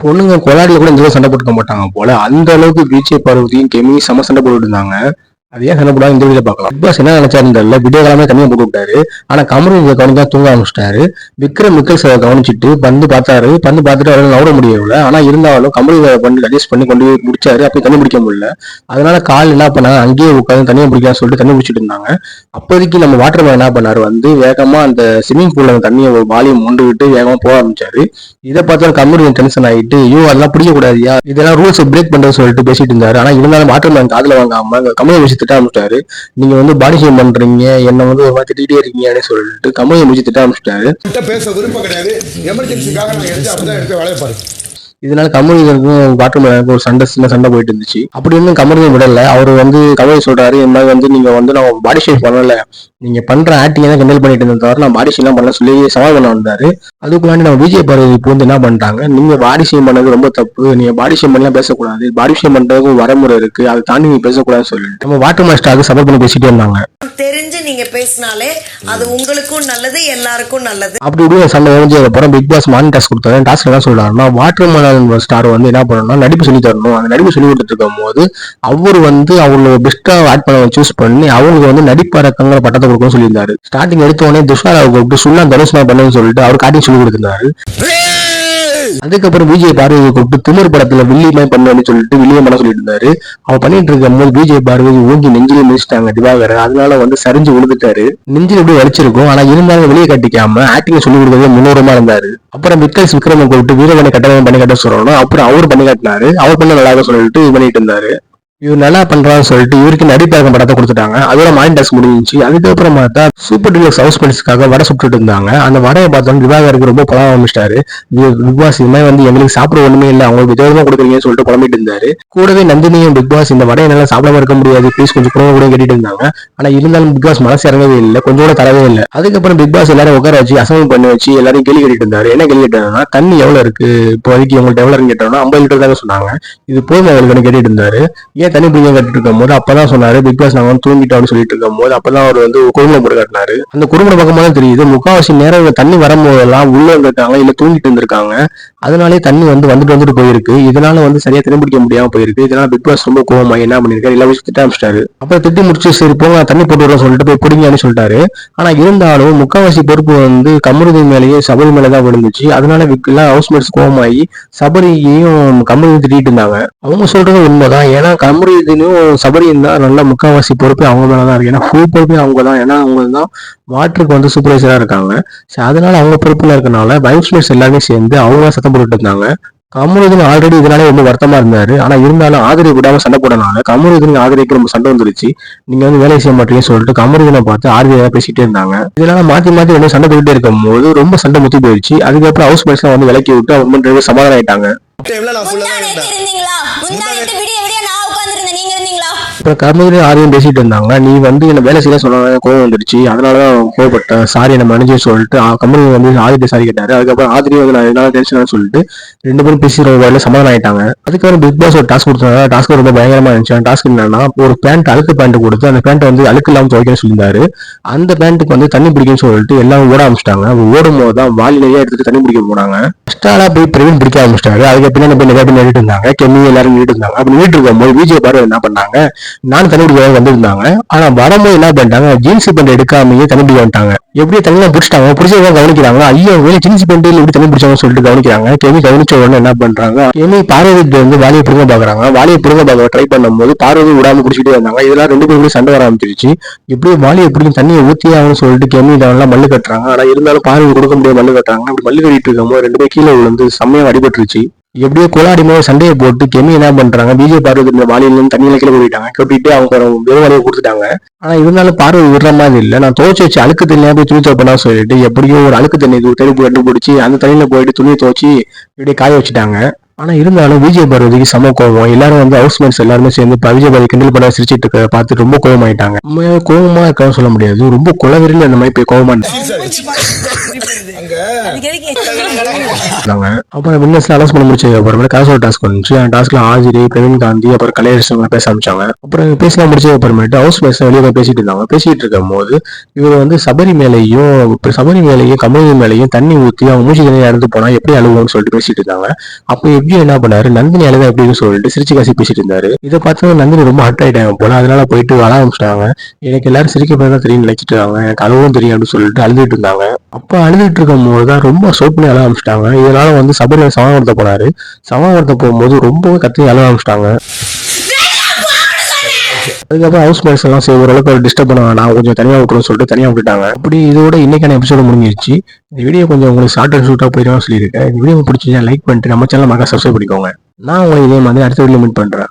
பொண்ணுங்க கொலாடியில கூட இந்த சண்டை போட்டுக்க மாட்டாங்க போல. அந்த அளவுக்கு விஜய் பார்வதியும் கெமி செம சண்டை போட்டுட்டு இருந்தாங்க. அது ஏன் சண்டை போடாது இந்த வீடியோ பார்க்கலாம். பிக் பாஸ் என்ன நினைச்சாரு தெரியல, வீடியோ காலமே தனியாக போட்டு விட்டாரு. ஆனா கமருதீன் கவனிக்கா தூங்க ஆரம்பிச்சிட்டாரு. விக்ரம் சார் கவனிச்சுட்டு பந்து பார்த்தாரு. பந்து பார்த்துட்டு அவரால் நவர முடியல. ஆனா இருந்தாலும் கமருதீன் பண்ணி அட்ஜஸ்ட் பண்ணி கொண்டு போய் முடிச்சாரு. அப்படி தண்ணி பிடிக்க முடியல. அதனால கால் என்ன பண்ணாங்க, அங்கேயே உட்காந்து தண்ணியை பிடிக்கான்னு சொல்லிட்டு தண்ணி பிடிச்சிட்டு இருந்தாங்க. அப்போதைக்கு நம்ம வாட்டர் மேன் என்ன பண்ணாரு, வேகமா அந்த ஸ்விமிங் பூல்ல தண்ணியை வாலியம் கொண்டு விட்டு வேகமா போக ஆரம்பிச்சாரு. இதை பார்த்தாலும் கமருதீன் டென்ஷன் ஆகிட்டு, ஐயோ அதெல்லாம் பிடிக்க கூடாதியா, இதெல்லாம் ரூல்ஸ் பிரேக் பண்றது சொல்லிட்டு பேசிட்டு இருந்தாரு. ஆனா இருந்தாலும் வாட்டர் மேன் காதுல வாங்காம கமருதீன் திட்ட ஆரம்பிச்சிட்டாரு. நீங்க பாடி ஷேம் பண்றீங்க, என்ன ஒரு மாதிரி திட்டிகிட்டே இருக்கீங்க அப்படின்னு சொல்லிட்டு கமலை முடிச்சு திட்ட ஆரம்பிச்சிட்டாரு. பேச விருப்பம் கிடையாது, எமர்ஜென்சிக்காக நான் எடுத்து வேலையை பாரு. இதனால கமருதீனுக்கும் வாட்டர் மேனுக்கும் ஒரு சின்ன சண்டை போயிட்டு இருந்துச்சு. அப்படி இருந்தும் கமருதீன் விடல. அவர் கமலை சொல்றாரு, இந்த மாதிரி நீங்க நான் பாடி ஷேம் பண்ணல, நீங்க பண்ற ஆக்டிங் தான் கிண்டல் பண்ணிட்டு இருந்த தவிர நான் பாடி ஷேம் பண்ணல சொல்லி சவால் பண்ண வந்தாரு. அதுக்குள்ளாண்டி நம்ம விஜய் பார்வதி இப்போ என்ன பண்ணிட்டாங்க, நீங்க பாடி ஷேம் பண்ணது ரொம்ப தப்பு, நீங்க பாடி ஷேம் பண்ணலாம் பேசக்கூடாது, பாடி ஷேம் பண்றதுக்கு வரமுறை இருக்கு, அதை தாண்டி நீங்க பேசக்கூடாதுன்னு சொல்லிட்டு நம்ம வாட்டர் மாஸ்டருக்கு சப்போர்ட் பண்ணி பேசிட்டே இருந்தாங்க. தெரிஞ்சு நீங்க பேசினாலே அது உங்களுக்கும் நல்லது, எல்லாருக்கும் நல்லது. அப்படி இப்படி சண்டை முடிஞ்சதுக்கு அப்புறம் பிக் பாஸ் மார்னிங் டாஸ்க் கொடுத்தாரு. டாஸ்க் என்ன சொல்றாருன்னா, வாட்டர் மேன் ஸ்டார் என்ன பண்ணணும்னா நடிப்பு சொல்லி தரணும். அந்த நடிப்பு சொல்லி கொடுத்துட்டு இருக்கும் போது அவர் அவங்களோட பெஸ்டா ஆட் பண்ண சூஸ் பண்ணி அவங்களுக்கு நடிப்பறக்கங்கிற பட்டத்தை கொடுக்கணும்னு சொல்லியிருந்தாரு. ஸ்டார்டிங் எடுத்த உடனே துஷாராவை கூப்பிட்டு சுல்லா தனுஷ்னா பண்ணுன்னு சொல்லிட்டு அவர் காட்டி சொல்லி கொடுத்திருந்தாரு. அதுக்கப்புறம் விஜய் பார்வதி கூப்பிட்டு திமிர் படத்துல வில்லியமே பண்ணு சொல்லிட்டு வில்லியம் பண்ண சொல்லிட்டு இருந்தாரு. அவர் பண்ணிட்டு இருக்கும் போது விஜய் பார்வதி ஓங்கி நெஞ்சிலே மிதிச்சிட்டாங்க திவாகர். அதனால சரிஞ்சு விழுந்துட்டாரு. நெஞ்சில் எப்படி வலிச்சிருக்கும். ஆனா இருந்தாலும் வெளியே கட்டிக்காம ஆக்டிங் சொல்லி கொடுக்கறது முன்னோரமா இருந்தாரு. அப்புறம் விக்ரம கூப்பிட்டு வீரவனை கட்டணம் பண்ணி கட்ட சொல்லணும். அப்புறம் அவர் பண்ணி காட்டினாரு. அவர் பண்ண நல்லா சொல்லிட்டு இது பண்ணிட்டு இருந்தாரு. இவர் நல்லா பண்றான்னு சொல்லிட்டு இவருக்கு நடிப்பாக்கம் படத்தை கொடுத்துட்டாங்க. அதோட மைண்ட் டாஸ்க் முடிஞ்சிச்சு. அதுக்கப்புறம் பார்த்தா சூப்பர் டீலக்ஸ் ஹவுஸ் ஃப்ரெண்ட்ஸ்க்காக வடை சுட்டுட்டு இருந்தாங்க. அந்த வடையை பார்த்தோம் திவாகருக்கு ரொம்ப பழம் ஆரம்பிச்சிட்டாரு. பிக் பாஸ் எங்களுக்கு சாப்பிட ஒண்ணுமே இல்லை, அவங்களுக்கு விதவிதமா கொடுக்குறீங்கன்னு சொல்லிட்டு புலம்பிட்டு இருந்தாரு. கூடவே நந்தினியும் பிக் பாஸ் இந்த வடையை நல்லா சாப்பிடாம இருக்க முடியாது, ப்ளீஸ் கொஞ்சம் கூட கூட கேட்டுட்டு இருந்தாங்க. ஆனா இருந்தாலும் பிக் பாஸ் மனசு இறங்கவே இல்லை, கொஞ்சம் கூட தரவே இல்லை. அதுக்கப்புறம் பிக் பாஸ் எல்லாரும் உட்கார வச்சு அசைன் பண்ணி வச்சு எல்லாரும் கேள்வி கேட்டுட்டு இருந்தாரு. என்ன கேள்வி கேட்டாங்கன்னா, தண்ணி எவ்வளவு இருக்கு இப்போதைக்கு உங்கள்கிட்ட எவ்வளவு கேட்டோம்னா 50 லிட்டர் தாங்க சொன்னாங்க. இது போதும் அவங்களுக்கு கேட்டுட்டு இருந்தாரு. ஏன் தண்ணி பிடிக்க கட்டிட்டு இருக்கும் போது அப்பதான் சொன்னாரு, பிக் பாஸ் நாங்க தூங்கிட்டோம்னு சொல்லிட்டு இருக்கும் போது அப்பதான் அவர் குடும்பம் போட்டு காட்டினாரு. அந்த குடும்பம் பக்கமா தான் தெரியுது, முக்காவாசி நேரம் தண்ணி வரும்போதெல்லாம் உள்ள இருந்திருக்காங்க, இல்ல தூங்கிட்டு இருந்திருக்காங்க. அதனாலே தண்ணி வந்துட்டு போயிருக்கு. இதனால சரியா தண்ணி பிடிக்க முடியாம போயிருக்கு. இதனால பிக் பாஸ் ரொம்ப கோவமா என்ன பண்ணிருக்காரு, எல்லா விஷயம் திட்ட ஆரம்பிச்சிட்டாரு. அப்புறம் திட்டி முடிச்சு சரி போங்க தண்ணி போட்டு வர சொல்லிட்டு போய் பிடிங்கன்னு சொல்லிட்டாரு. ஆனா இருந்தாலும் முக்காவாசி பொறுப்பு கமருதீன் மேலேயே சபரி மேலதான் விழுந்துச்சு. அதனால எல்லாம் ஹவுஸ்மேட்ஸ் கோவமாயி சபரியையும் கமருதீன் திட்டிட்டு இருந்தாங்க. அவங்க சொல்றது உண்மைதான். ஏன்னா கமருதீனும் சபரியும் தான் நல்ல முக்காவாசி பொறுப்பு அவங்க மேலதான் இருக்கு. ஏன்னா ஃபுல் பொறுப்பே அவங்க தான். ஏன்னா அவங்க தான் வாட்டருக்கு சூப்பர்வைசரா இருக்காங்க. அதனால அவங்க பொறுப்புல இருக்கனால வைஃப்ஸ்மேட்ஸ் எல்லாருமே சேர்ந்து அவங்க சத்தம் போட்டுட்டு இருந்தாங்க. கமருதீன் ஆல்ரெடி இதனால ரொம்ப வருத்தமா இருந்தாரு. ஆனா இருந்தாலும் ஆதரவு விடாம சண்டை போடனால கமருதீன் ஆதரவுக்கு ரொம்ப சண்டை வந்துருச்சு. நீங்க வேலை செய்ய மாட்டீங்கன்னு சொல்லிட்டு கமருதீனை பார்த்து ஆதரவா பேசிட்டே இருந்தாங்க. இதனால மாத்தி மாத்தி சண்டை போட்டுட்டே இருக்கும் போது ரொம்ப சண்டை முத்தி போயிடுச்சு. அதுக்கப்புறம் ஹவுஸ் மேட்ஸ் எல்லாம் விலக்கி விட்டு அவங்க சமாதானம் ஆயிட்டாங்க. அப்புறம் கமருதீன் ஆரியம் பேசிட்டு இருந்தாங்க. நீ என்ன வேலை செய்ய சொன்ன கோவம் வந்துருச்சு, அதனாலதான் கோவப்பட்டேன், சாரி என்ன மன்னிச்சு சொல்லிட்டு கமருதீன் ஆதிரியை சாரி கேட்டாரு. அதுக்கப்புறம் ஆதிரி நான் என்னால டென்ஷன் சொல்லிட்டு 2 பேரும் பேசி வேலை சமாதானம் ஆயிட்டாங்க. அதுக்கப்புறம் பிக் பாஸ் ஒரு டாஸ்க் கொடுத்தாங்க. டாஸ்க் ரொம்ப பயங்கரமா இருந்துச்சு. அந்த டாஸ்க் என்னன்னா, ஒரு பேண்ட் அழுக்கு பேண்ட் கொடுத்து அந்த பேண்ட் அழுக்கு இல்லாம துவைக்கணும்னு சொல்லியிருந்தாரு. அந்த பேண்ட்டுக்கு தண்ணி பிடிக்கும்னு சொல்லிட்டு எல்லாம் ஓட ஆரம்பிச்சிட்டாங்க. ஓடும் போதுதான் வாலிலேயே எடுத்துட்டு தண்ணி பிடிக்க போனாங்க. ஃபர்ஸ்டாலா போய் பிரவீன் பிடிக்க ஆரம்பிச்சிட்டாரு. அதுக்கு பின்னாடி போய் நிறைய பேர் நின்றுட்டு இருந்தாங்க. கெமி எல்லாரும் நின்றுட்டு இருந்தாங்க. அப்படி நின்றுட்டு இருக்கும் போது விஜய் பார்வதி என்ன பண்ணாங்க, நானும் தண்ணி பிடிக்க வந்திருந்தாங்க. ஆனா வரும்போது என்ன பண்ணிட்டாங்க, ஜீன்ஸ் பேண்ட் எடுக்காமயே தண்ணி பிடிக்க வந்துட்டாங்க. எப்படியே தண்ணியெல்லாம் பிடிச்சிட்டாங்க. பிடிச்சதான் கவனிக்கிறாங்க. ஐயோ ஜீன்ஸ் பேண்ட் எப்படி தண்ணி பிடிச்சாங்கன்னு சொல்லிட்டு கவனிக்கிறாங்க. கெமி கவனிச்ச உடனே என்ன பண்றாங்க, கெமி பார்வதி வாலியை பிடுங்க பாக்குறாங்க. வாலியை பிடுங்க பார்க்க ட்ரை பண்ணும் போது பார்வதி விடாம பிடிச்சிட்டே இருந்தாங்க. இதெல்லாம் 2 பேரும் சண்டை வர ஆரம்பிச்சிருச்சு. எப்படியும் வாலியை பிடிக்கும் தண்ணியை ஊத்தியாகனு சொல்லிட்டு கெமி எல்லாம் மல்லு கட்டுறாங்க. ஆனா இருந்தாலும் பார்வதி கொடுக்க முடியாது மல்லு கட்டுறாங்க. அப்படி மல்லு கட்டிட்டு இருக்கும் போது 2 பேரும் கீழே விழுந்து செம்மையா அடிபட்டுருச்சு. எப்படியோ கொலாடி மேல சண்டையை போட்டு கெமி என்ன பண்றாங்க, விஜய் பார்வதி வாலியில தண்ணியில கீழே போயிட்டாங்க. கொட்டிட்டு அவங்க வெறும் வாலியை கொடுத்துட்டாங்க. ஆனா இருந்தாலும் பார்வதி விடுற மாதிரி இல்ல, நான் துவைச்சு வச்சு அழுக்கு தண்ணியா போய் துணி துவைப்பா சொல்லிட்டு எப்படியோ ஒரு அழுக்கு தண்ணி தெளிப்பு கண்டுபிடிச்சு அந்த தண்ணியில போயிட்டு துணியை துவைச்சு இப்படியே காய வச்சுட்டாங்க. ஆனா இருந்தாலும் விஜய் பார்வதிக்கு சம கோவம். எல்லாரும் ஹவுஸ்மேட்ஸ் எல்லாருமே சேர்ந்து விஜய் பார்வதி கிண்டல் பண்ண சிரிச்சிட்டு இருக்க பார்த்து ரொம்ப கோவமாயிட்டாங்க. கோவமா இருக்கான்னு சொல்ல முடியாது, ரொம்ப குலவெறியில அந்த மாதிரி போய் கோவமா இருக்க அப்புறம் வின்னர்ஸ்ல அனௌன்ஸ் பண்ண முடிச்சது அப்புறமே காசோட டாஸ்க் வந்துச்சு. அந்த டாஸ்க்ல ஆஜிரி, பிரவீன் காந்தி, அப்புறம் கலையரசன் பேச ஆரம்பிச்சாங்க. அப்புறம் பேசலாம் முடிச்சது அப்புறமேட்டு ஹவுஸ் மேட்ஸ் வெளியே போய் பேசிட்டு இருந்தாங்க. பேசிட்டு இருக்கும் போது இவர் வந்து சபரி மேலையும் கமலி மேலையும் தண்ணி ஊத்தி அவங்க மூச்சு தண்ணி இறந்து போனா எப்படி அழுவோம்னு சொல்லிட்டு பேசிட்டு இருந்தாங்க. அப்போ எப்படி என்ன பண்ணாரு, நந்தினி அழுதா எப்படின்னு சொல்லிட்டு சிரிச்சு காசி பேசிட்டு இருந்தாரு. இதை பார்த்து நந்தினி ரொம்ப ஹர்ட் ஆயிட்டாங்க போல. அதனால போயிட்டு அழ ஆரம்பிச்சிட்டாங்க. எனக்கு எல்லாரும் சிரிக்க போய் தான் தெரியும் நினைச்சிட்டு இருக்காங்க, எனக்கு அழுவும் தெரியும் அப்படின்னு சொல்லிட்டு அழுதுட்டு இருந்தாங்க. அப்ப அழுதுட்டு இருக்கும் போதுதான் ரொம்ப சோப் பண்ணி அழ ஆரம்பிச்சிட்டாங்க. இதனால வந்து சபரி சமாதானத்தை போனாரு. சமாதானத்தை போகும்போது ரொம்பவே கத்தி அழ ஆரம்பிச்சிட்டாங்க. அதுக்கப்புறம் ஹவுஸ் மேட்ஸ் எல்லாம் சரி ஓரளவுக்கு டிஸ்டர்ப் பண்ண வேணாம், கொஞ்சம் தனியாக விட்டுருன்னு சொல்லிட்டு தனியாக விட்டுட்டாங்க. அப்படி இதோட இன்னைக்கான எபிசோட முடிஞ்சிருச்சு. இந்த வீடியோ கொஞ்சம் உங்களுக்கு ஷார்ட் அண்ட் ஷூட்டாக போயிடும் சொல்லியிருக்கேன். இந்த வீடியோ பிடிச்சிருந்தா லைக் பண்ணிட்டு நம்ம சேனல் மறக்காம சப்ஸ்கிரைப் பண்ணிக்கோங்க. நான் உங்களை இதே மாதிரி அடுத்த வீடியோ மீட் பண்றேன்.